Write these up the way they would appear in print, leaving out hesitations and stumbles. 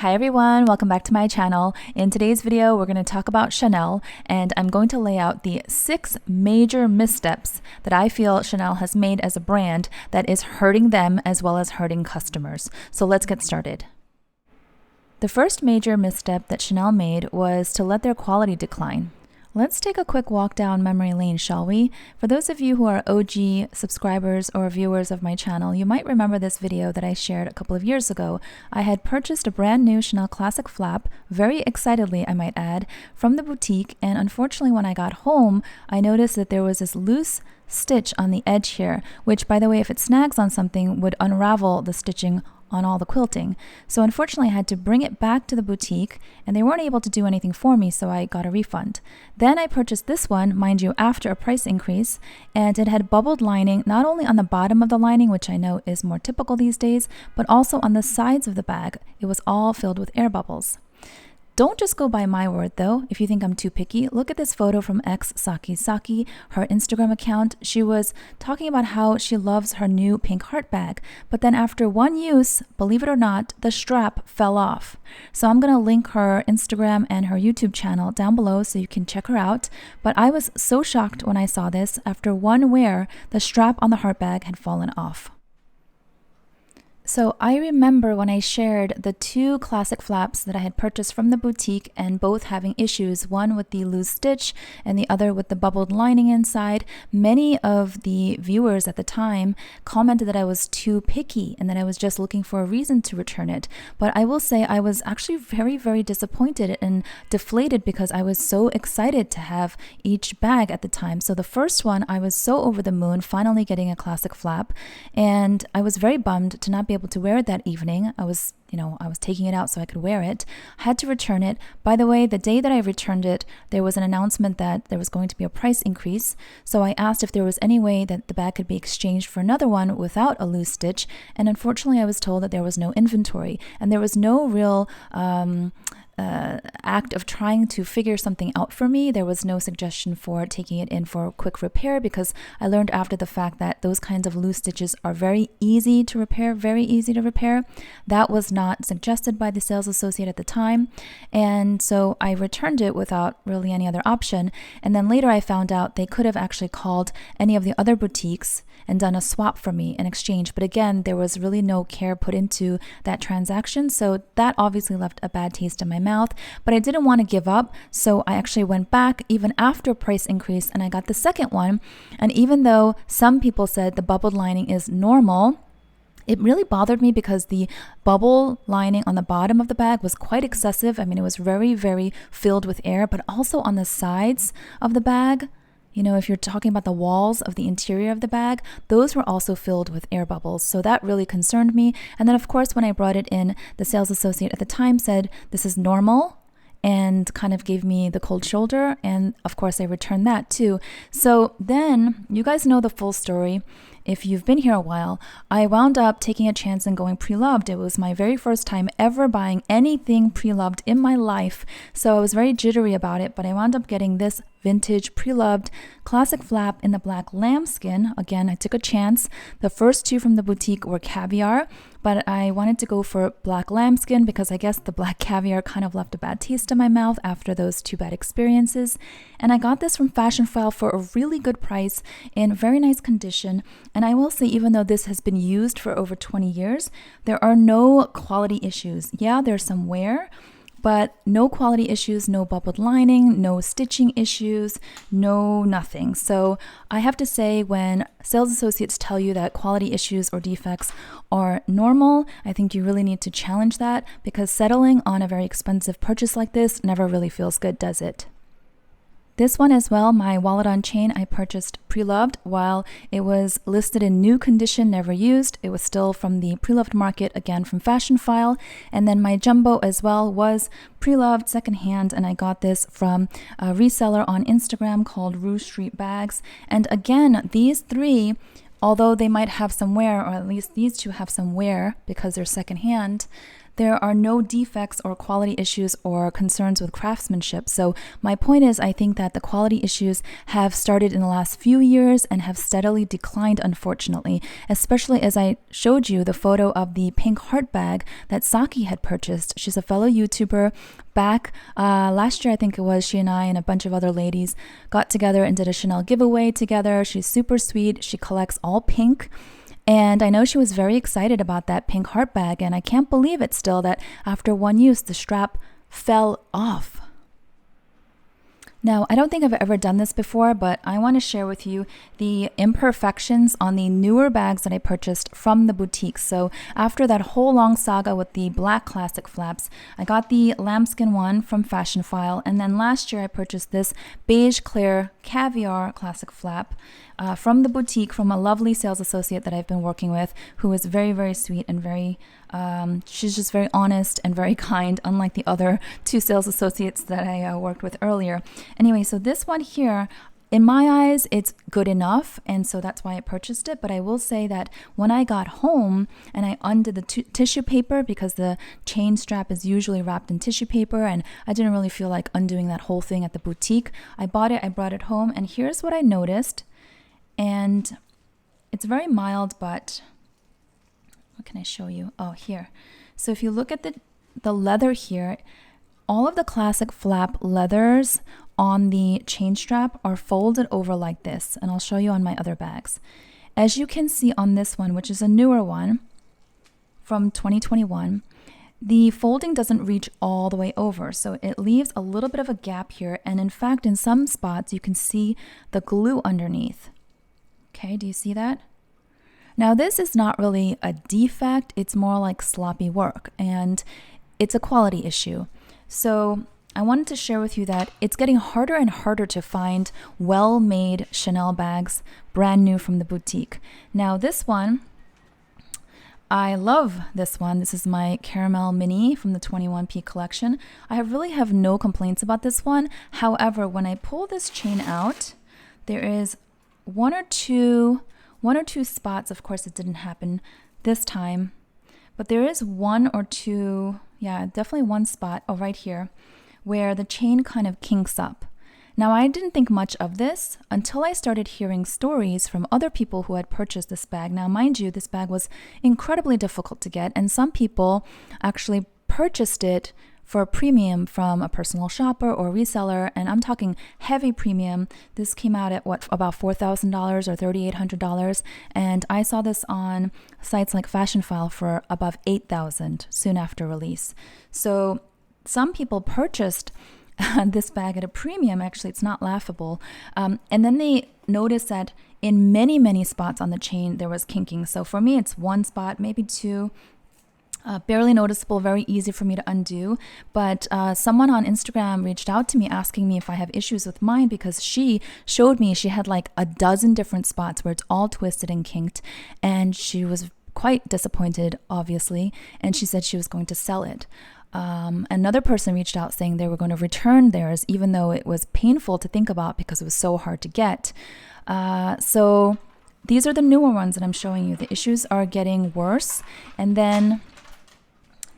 Hi everyone, welcome back to my channel. In today's video, we're going to talk about Chanel, and I'm going to lay out the 6 major missteps that I feel Chanel has made as a brand that is hurting them as well as hurting customers. So let's get started. The first major misstep that Chanel made was to let their quality decline. Let's take a quick walk down memory lane, shall we? For those of you who are OG subscribers or viewers of my channel, you might remember this video that I shared a couple of years ago. I had purchased a brand new Chanel Classic flap, very excitedly I might add, from the boutique, and unfortunately when I got home, I noticed that there was this loose stitch on the edge here, which, by the way, if it snags on something, would unravel the stitching on all the quilting. So unfortunately I had to bring it back to the boutique and they weren't able to do anything for me, so I got a refund. Then I purchased this one, mind you, after a price increase, and it had bubbled lining not only on the bottom of the lining, which I know is more typical these days, but also on the sides of the bag. It was all filled with air bubbles. Don't just go by my word though. If you think I'm too picky, look at this photo from Saki Saki, her Instagram account. She was talking about how she loves her new pink heart bag, but then after one use, believe it or not, the strap fell off. So I'm gonna link her Instagram and her YouTube channel down below so you can check her out. But I was so shocked when I saw this. After one wear, the strap on the heart bag had fallen off. So I remember when I shared the 2 classic flaps that I had purchased from the boutique and both having issues, one with the loose stitch and the other with the bubbled lining inside. Many of the viewers at the time commented that I was too picky and that I was just looking for a reason to return it. But I will say I was actually very, very disappointed and deflated because I was so excited to have each bag at the time. So the first one, I was so over the moon finally getting a classic flap, and I was very bummed to not be able to wear it that evening. I was taking it out so I could wear it. I had to return it. By the way, the day that I returned it, there was an announcement that there was going to be a price increase. So I asked if there was any way that the bag could be exchanged for another one without a loose stitch. And unfortunately, I was told that there was no inventory and there was no real act of trying to figure something out for me. There was no suggestion for taking it in for a quick repair, because I learned after the fact that those kinds of loose stitches are very easy to repair, That was not suggested by the sales associate at the time, and so I returned it without really any other option. And then later I found out they could have actually called any of the other boutiques and done a swap for me in exchange, but again, there was really no care put into that transaction, so that obviously left a bad taste in my mouth. But I didn't want to give up, so I actually went back even after price increase and I got the second one. And even though some people said the bubbled lining is normal, it really bothered me because the bubble lining on the bottom of the bag was quite excessive. I mean, it was very, very filled with air, but also on the sides of the bag. You know, if you're talking about the walls of the interior of the bag, those were also filled with air bubbles. So that really concerned me. And then, of course, when I brought it in, the sales associate at the time said, this is normal, and kind of gave me the cold shoulder. And of course, I returned that too. So then you guys know the full story. If you've been here a while, I wound up taking a chance and going pre-loved. It was my very first time ever buying anything pre-loved in my life. So I was very jittery about it, but I wound up getting this vintage pre-loved classic flap in the black lambskin. Again, I took a chance. The first 2 from the boutique were caviar, but I wanted to go for black lambskin because I guess the black caviar kind of left a bad taste in my mouth after those 2 bad experiences. And I got this from Fashionphile for a really good price in very nice condition. And I will say, even though this has been used for over 20 years, there are no quality issues. Yeah, there's some wear, but no quality issues, no bubbled lining, no stitching issues, no nothing. So I have to say, when sales associates tell you that quality issues or defects are normal, I think you really need to challenge that, because settling on a very expensive purchase like this never really feels good, does it? This one as well, my wallet on chain, I purchased pre-loved while it was listed in new condition, never used. It was still from the pre-loved market, again from Fashionphile. And then my jumbo as well was pre-loved secondhand, and I got this from a reseller on Instagram called Rue Street Bags. And again, these 3, although they might have some wear, or at least these 2 have some wear because they're secondhand, there are no defects or quality issues or concerns with craftsmanship. So my point is, I think that the quality issues have started in the last few years and have steadily declined, unfortunately, especially as I showed you the photo of the pink heart bag that Saki had purchased. She's a fellow YouTuber. Back last year, I think it was, she and I and a bunch of other ladies got together and did a Chanel giveaway together. She's super sweet. She collects all pink. And I know she was very excited about that pink heart bag, and I can't believe it still that after one use, the strap fell off. Now, I don't think I've ever done this before, but I want to share with you the imperfections on the newer bags that I purchased from the boutique. So after that whole long saga with the black classic flaps, I got the lambskin one from Fashion File, and then last year I purchased this beige clear caviar classic flap from the boutique from a lovely sales associate that I've been working with, who is very, very sweet and very she's just very honest and very kind, unlike the other two sales associates that I worked with earlier. Anyway, so this one here, in my eyes, it's good enough, and so that's why I purchased it. But I will say that when I got home and I undid the tissue paper, because the chain strap is usually wrapped in tissue paper, and I didn't really feel like undoing that whole thing at the boutique. I bought it, I brought it home, and here's what I noticed. And it's very mild, but what can I show you? Oh, here. So if you look at the leather here, all of the classic flap leathers on the chain strap are folded over like this, and I'll show you on my other bags. As you can see on this one, which is a newer one from 2021, the folding doesn't reach all the way over, so it leaves a little bit of a gap here, and in fact, in some spots, you can see the glue underneath. Okay, do you see that? Now, this is not really a defect, it's more like sloppy work, and it's a quality issue. So I wanted to share with you that it's getting harder and harder to find well-made Chanel bags, brand new from the boutique. Now, this one, I love this one. This is my Caramel Mini from the 21P collection. I really have no complaints about this one. However, when I pull this chain out, there is one or two spots. Of course, it didn't happen this time, but there is one or two, yeah, definitely one spot, oh, right here, where the chain kind of kinks up. Now, I didn't think much of this until I started hearing stories from other people who had purchased this bag. Now, mind you, this bag was incredibly difficult to get, and some people actually purchased it for a premium from a personal shopper or reseller, and I'm talking heavy premium. This came out at about $4,000 or $3,800, and I saw this on sites like Fashion File for above $8,000 soon after release. So some people purchased this bag at a premium. Actually, it's not laughable. And then they noticed that in many, many spots on the chain, there was kinking. So for me, it's one spot, maybe two. Barely noticeable, very easy for me to undo. But someone on Instagram reached out to me asking me if I have issues with mine, because she showed me she had like a dozen different spots where it's all twisted and kinked. And she was quite disappointed, obviously. And she said she was going to sell it. Another person reached out saying they were going to return theirs, even though it was painful to think about because it was so hard to get. So these are the newer ones that I'm showing you. The issues are getting worse. And then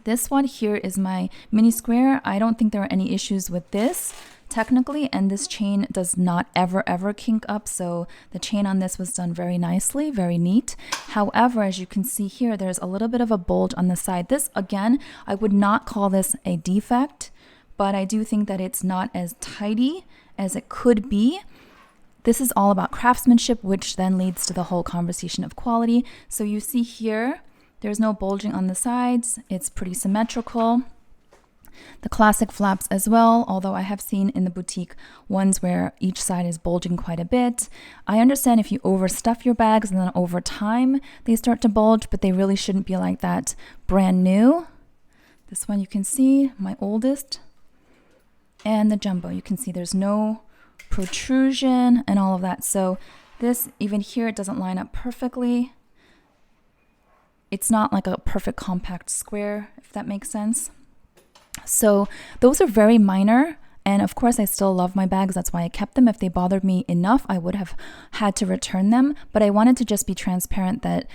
this one here is my mini square. I don't think there are any issues with this technically, and this chain does not ever kink up. So the chain on this was done very nicely, very neat. However, as you can see here, there's a little bit of a bulge on the side. This, again, I would not call this a defect, but I do think that it's not as tidy as it could be. This is all about craftsmanship, which then leads to the whole conversation of quality. So you see here, there's no bulging on the sides. It's pretty symmetrical. The classic flaps as well, although I have seen in the boutique ones where each side is bulging quite a bit. I understand if you overstuff your bags and then over time they start to bulge, but they really shouldn't be like that brand new. This one you can see, my oldest, and the jumbo. You can see there's no protrusion and all of that. So this, even here, it doesn't line up perfectly. It's not like a perfect compact square, if that makes sense. So those are very minor, and of course I still love my bags. That's why I kept them. If they bothered me enough, I would have had to return them, but I wanted to just be transparent that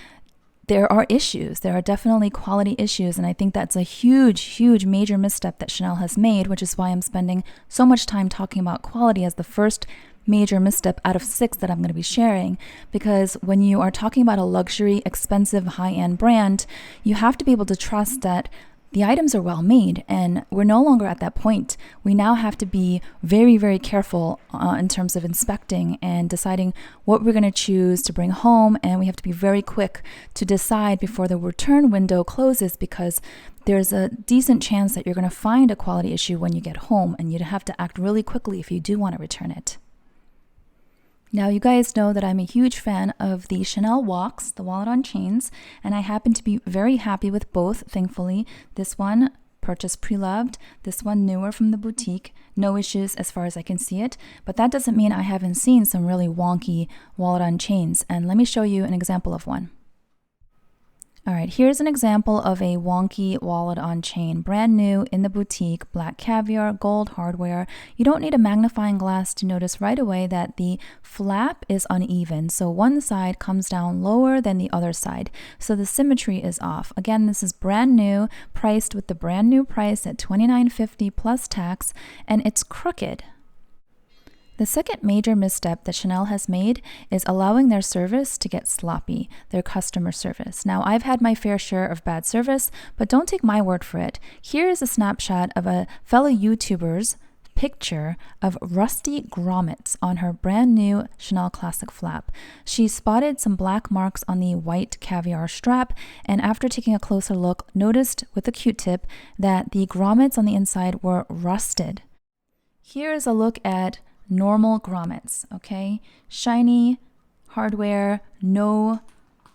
there are issues. There are definitely quality issues. And I think that's a huge, major misstep that Chanel has made, which is why I'm spending so much time talking about quality as the first major misstep out of 6 that I'm going to be sharing. Because when you are talking about a luxury, expensive, high-end brand, you have to be able to trust that the items are well made, and we're no longer at that point. We now have to be very careful in terms of inspecting and deciding what we're going to choose to bring home, and we have to be very quick to decide before the return window closes, because there's a decent chance that you're going to find a quality issue when you get home, and you'd have to act really quickly if you do want to return it. Now, you guys know that I'm a huge fan of the Chanel Walks, the wallet on chains, and I happen to be very happy with both, thankfully. This one, purchased pre-loved, this one newer from the boutique, no issues as far as I can see it, but that doesn't mean I haven't seen some really wonky wallet on chains, and let me show you an example of one. All right, here's an example of a wonky wallet on chain, brand new in the boutique, black caviar, gold hardware. You don't need a magnifying glass to notice right away that the flap is uneven. So one side comes down lower than the other side. So the symmetry is off. Again, this is brand new, priced with the brand new price at $29.50 plus tax, and it's crooked. The second major misstep that Chanel has made is allowing their service to get sloppy, their customer service. Now, I've had my fair share of bad service, but don't take my word for it. Here is a snapshot of a fellow YouTuber's picture of rusty grommets on her brand new Chanel Classic flap. She spotted some black marks on the white caviar strap, and after taking a closer look, noticed with a Q-tip that the grommets on the inside were rusted. Here is a look at normal grommets, okay? Shiny hardware, no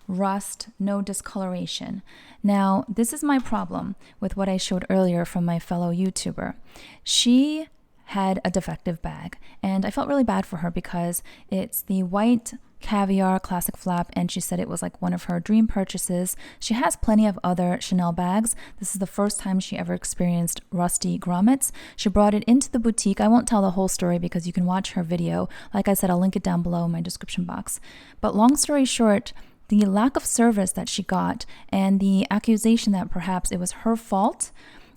rust, no discoloration. Now, this is my problem with what I showed earlier from my fellow YouTuber. She had a defective bag, and I felt really bad for her because it's the white caviar classic flap, and she said it was like one of her dream purchases. She has plenty of other Chanel bags. This is the first time she ever experienced rusty grommets. She brought it into the boutique. I won't tell the whole story because you can watch her video. Like I said, I'll link it down below in my description box. But long story short, the lack of service that she got and the accusation that perhaps it was her fault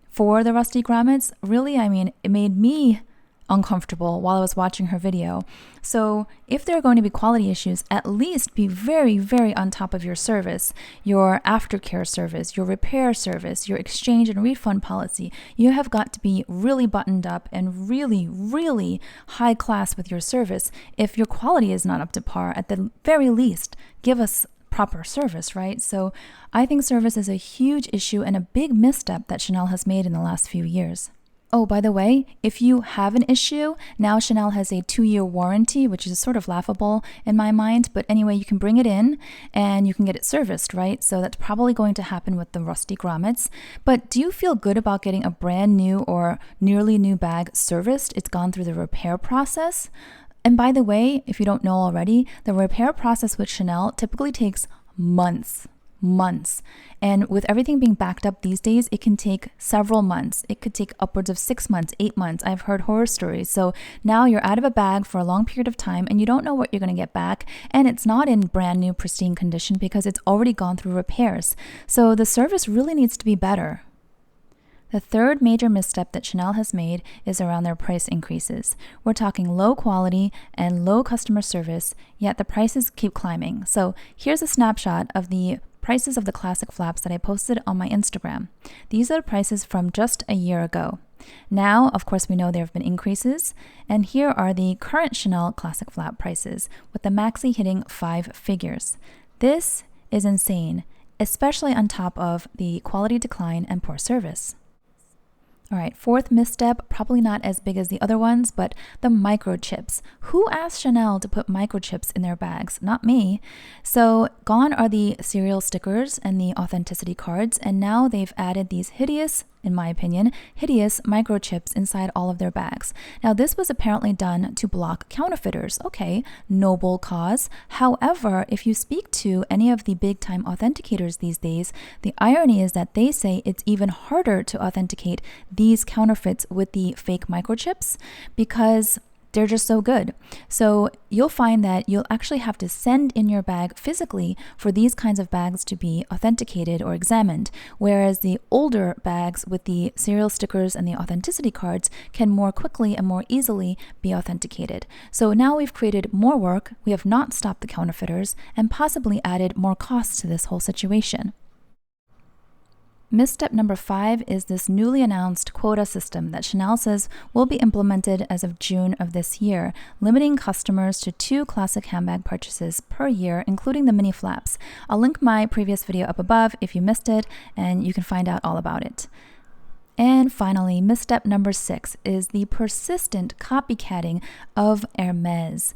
for the rusty grommets, really, I mean, it made me uncomfortable while I was watching her video. So if there are going to be quality issues, at least be very on top of your service, your aftercare service, your repair service, your exchange and refund policy. You have got to be really buttoned up and really high class with your service. If your quality is not up to par, at the very least, give us proper service, right? So I think service is a huge issue and a big misstep that Chanel has made in the last few years. Oh, by the way, if you have an issue, now Chanel has a 2-year warranty, which is sort of laughable in my mind. But anyway, you can bring it in and you can get it serviced, right? So that's probably going to happen with the rusty grommets. But do you feel good about getting a brand new or nearly new bag serviced? It's gone through the repair process. And by the way, if you don't know already, the repair process with Chanel typically takes months. And with everything being backed up these days, it can take several months. It could take upwards of 6 months, 8 months. I've heard horror stories. So now you're out of a bag for a long period of time and you don't know what you're going to get back. And it's not in brand new pristine condition because it's already gone through repairs. So the service really needs to be better. The third major misstep that Chanel has made is around their price increases. We're talking low quality and low customer service, yet the prices keep climbing. So here's a snapshot of the prices of the classic flaps that I posted on my Instagram. These are the prices from just a year ago. Now, of course, we know there have been increases, and here are the current Chanel classic flap prices, with the maxi hitting 5 figures. This is insane, especially on top of the quality decline and poor service. All right, fourth misstep, probably not as big as the other ones, but the microchips. Who asked Chanel to put microchips in their bags? Not me. So gone are the serial stickers and the authenticity cards, and now they've added these hideous, in my opinion, hideous microchips inside all of their bags. Now, this was apparently done to block counterfeiters. Okay, noble cause. However, if you speak to any of the big-time authenticators these days, the irony is that they say it's even harder to authenticate these counterfeits with the fake microchips because they're just so good. So you'll find that you'll actually have to send in your bag physically for these kinds of bags to be authenticated or examined, whereas the older bags with the serial stickers and the authenticity cards can more quickly and more easily be authenticated. So now we've created more work, we have not stopped the counterfeiters, and possibly added more costs to this whole situation. Misstep number 5 is this newly announced quota system that Chanel says will be implemented as of June of this year, limiting customers to 2 classic handbag purchases per year, including the mini flaps. I'll link my previous video up above if you missed it, and you can find out all about it. And finally, misstep number 6 is the persistent copycatting of Hermes.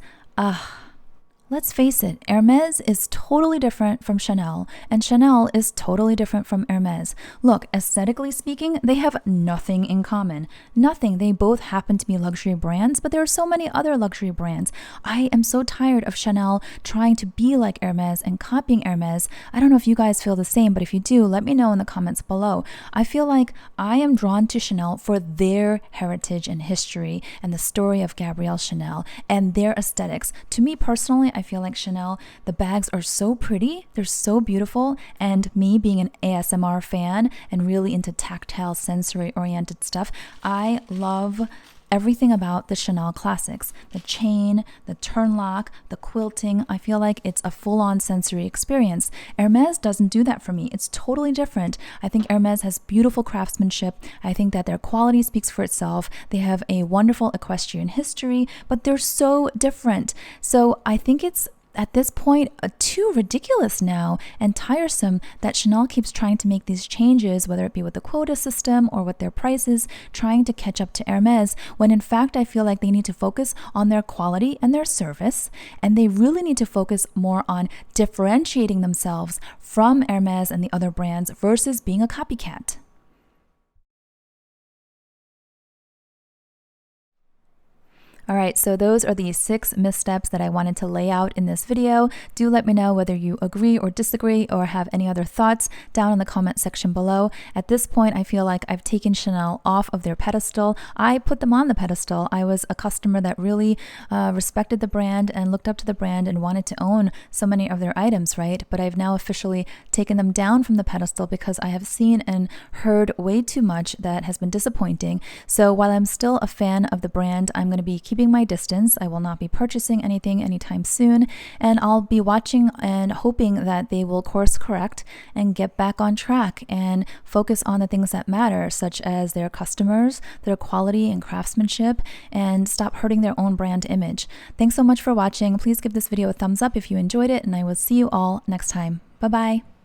Let's face it, Hermes is totally different from Chanel, and Chanel is totally different from Hermes. Look, aesthetically speaking, they have nothing in common. Nothing. They both happen to be luxury brands, but there are so many other luxury brands. I am so tired of Chanel trying to be like Hermes and copying Hermes. I don't know if you guys feel the same, but if you do, let me know in the comments below. I feel like I am drawn to Chanel for their heritage and history and the story of Gabrielle Chanel and their aesthetics. To me personally, I feel like Chanel, the bags are so pretty, they're so beautiful, and me being an ASMR fan and really into tactile, sensory-oriented stuff, I love everything about the Chanel classics. The chain, the turn lock, the quilting, I feel like it's a full-on sensory experience. Hermes doesn't do that for me. It's totally different. I think Hermes has beautiful craftsmanship. I think that their quality speaks for itself. They have a wonderful equestrian history, but they're so different. So I think it's at this point too ridiculous now and tiresome that Chanel keeps trying to make these changes, whether it be with the quota system or with their prices, trying to catch up to Hermes, when in fact I feel like they need to focus on their quality and their service, and they really need to focus more on differentiating themselves from Hermes and the other brands versus being a copycat. All right, so those are the 6 missteps that I wanted to lay out in this video. Do let me know whether you agree or disagree or have any other thoughts down in the comment section below. At this point, I feel like I've taken Chanel off of their pedestal. I put them on the pedestal. I was a customer that really respected the brand and looked up to the brand and wanted to own so many of their items, right? But I've now officially taken them down from the pedestal because I have seen and heard way too much that has been disappointing. So while I'm still a fan of the brand, I'm going to be keeping my distance. I will not be purchasing anything anytime soon, and I'll be watching and hoping that they will course correct and get back on track and focus on the things that matter, such as their customers, their quality and craftsmanship, and stop hurting their own brand image. Thanks so much for watching. Please give this video a thumbs up if you enjoyed it, and I will see you all next time. Bye-bye.